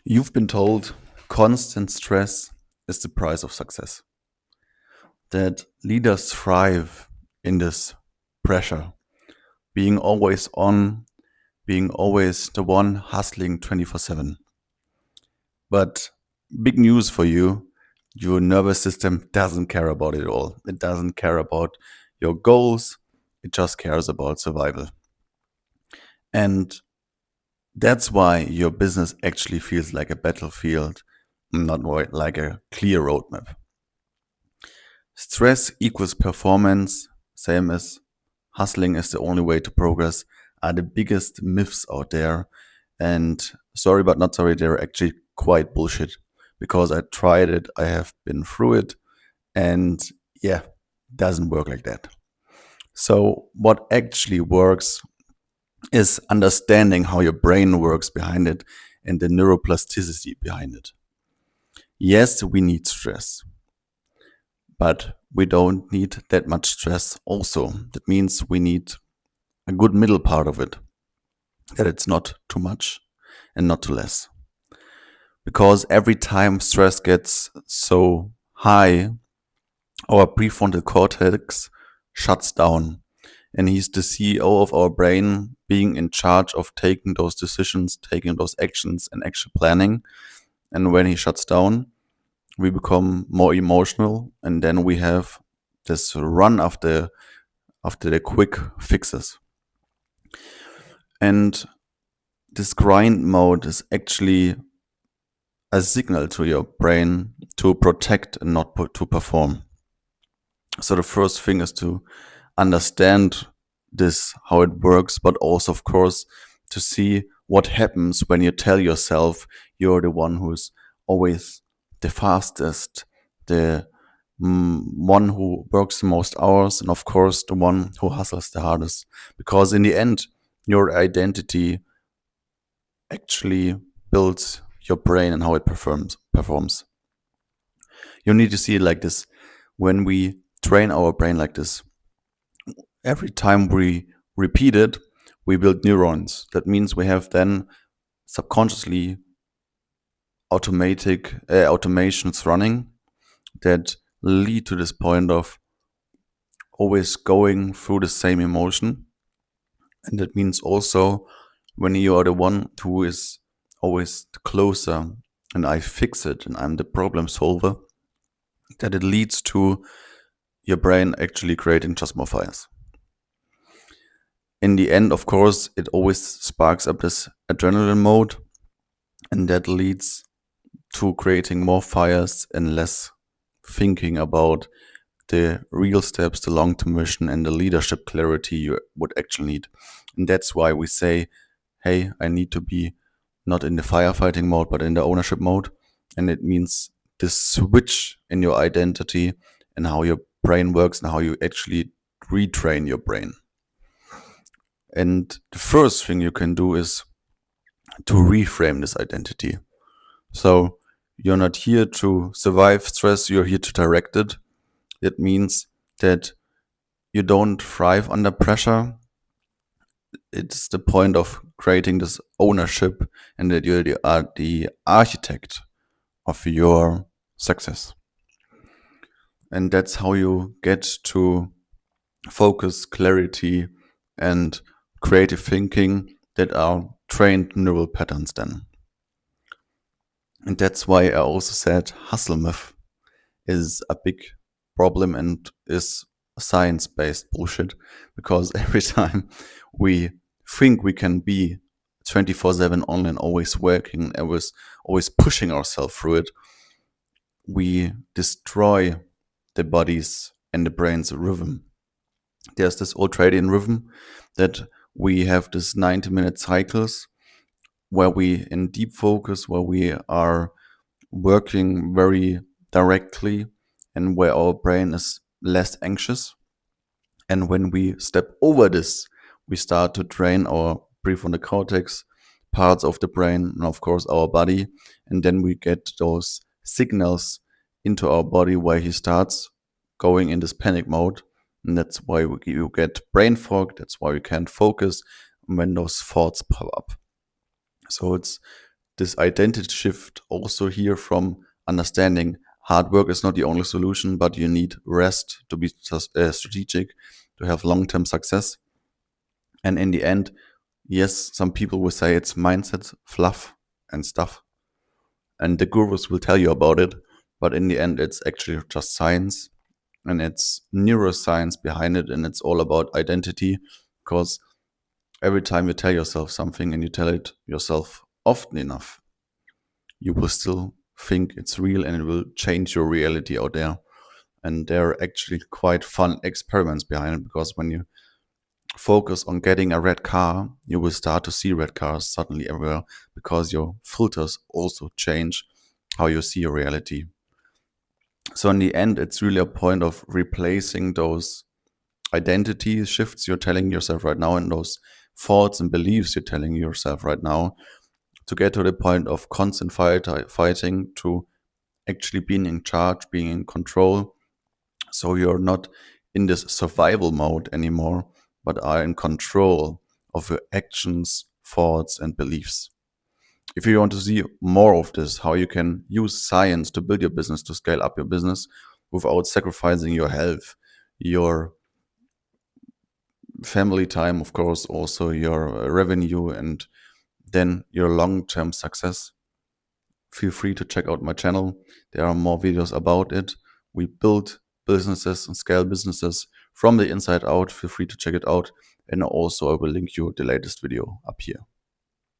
You've been told constant stress is the price of success, that leaders thrive in this pressure, being always on, being always the one hustling 24/7. But big news for you, your nervous system doesn't care about it all. It doesn't care about your goals, it just cares about survival. And that's why your business actually feels like a battlefield, not like a clear roadmap. Stress equals performance, same as hustling is the only way to progress, are the biggest myths out there. And sorry, but not sorry, they're actually quite bullshit because I tried it, I have been through it, and yeah, doesn't work like that. So, what actually works is understanding how your brain works behind it and the neuroplasticity behind it. Yes, we need stress, but we don't need that much stress also. That means we need a good middle part of it, that it's not too much and not too less. Because every time stress gets so high, our prefrontal cortex shuts down. And he's the CEO of our brain, being in charge of taking those decisions, taking those actions, and actual planning. And when he shuts down, we become more emotional, and then we have this run after the quick fixes. And this grind mode is actually a signal to your brain to protect and not to perform. So the first thing is to understand this, how it works, but also, of course, to see what happens when you tell yourself you're the one who's always the fastest, the one who works the most hours, and of course, the one who hustles the hardest. Because in the end, your identity actually builds your brain and how it performs. You need to see it like this. When we train our brain like this, every time we repeat it, we build neurons. That means we have then subconsciously automations running that lead to this point of always going through the same emotion. And that means also when you are the one who is always closer and I fix it and I'm the problem solver, that it leads to your brain actually creating just more fires. In the end, of course, it always sparks up this adrenaline mode, and that leads to creating more fires and less thinking about the real steps, the long-term vision, and the leadership clarity you would actually need. And that's why we say, hey, I need to be not in the firefighting mode, but in the ownership mode. And it means this switch in your identity and how your brain works and how you actually retrain your brain. And the first thing you can do is to reframe this identity. So you're not here to survive stress, you're here to direct it. It means that you don't thrive under pressure. It's the point of creating this ownership and that you are the architect of your success. And that's how you get to focus, clarity, and creative thinking that are trained neural patterns then. And that's why I also said hustle myth is a big problem and is science-based bullshit, because every time we think we can be 24/7 online, always working, always pushing ourselves through it, we destroy the body's and the brain's rhythm. There's this ultradian rhythm that we have this 90-minute cycles where we in deep focus, where we are working very directly and where our brain is less anxious. And when we step over this, we start to train our prefrontal cortex, parts of the brain, and of course our body. And then we get those signals into our body where he starts going in this panic mode. And that's why you get brain fog. That's why we can't focus when those thoughts pop up. So it's this identity shift also here from understanding hard work is not the only solution, but you need rest to be strategic, to have long-term success. And in the end, yes, some people will say it's mindset, fluff, and stuff. And the gurus will tell you about it. But in the end, it's actually just science, and it's neuroscience behind it. And it's all about identity, because every time you tell yourself something and you tell it yourself often enough, you will still think it's real, and it will change your reality out there. And there are actually quite fun experiments behind it, because when you focus on getting a red car, you will start to see red cars suddenly everywhere, because your filters also change how you see your reality. So in the end, it's really a point of replacing those identity shifts you're telling yourself right now, and those thoughts and beliefs you're telling yourself right now, to get to the point of constant fighting, to actually being in charge, being in control. So you're not in this survival mode anymore, but are in control of your actions, thoughts, and beliefs. If you want to see more of this, how you can use science to build your business, to scale up your business without sacrificing your health, your family time, of course, also your revenue, and then your long-term success, feel free to check out my channel. There are more videos about it. We build businesses and scale businesses from the inside out. Feel free to check it out. And also I will link you the latest video up here.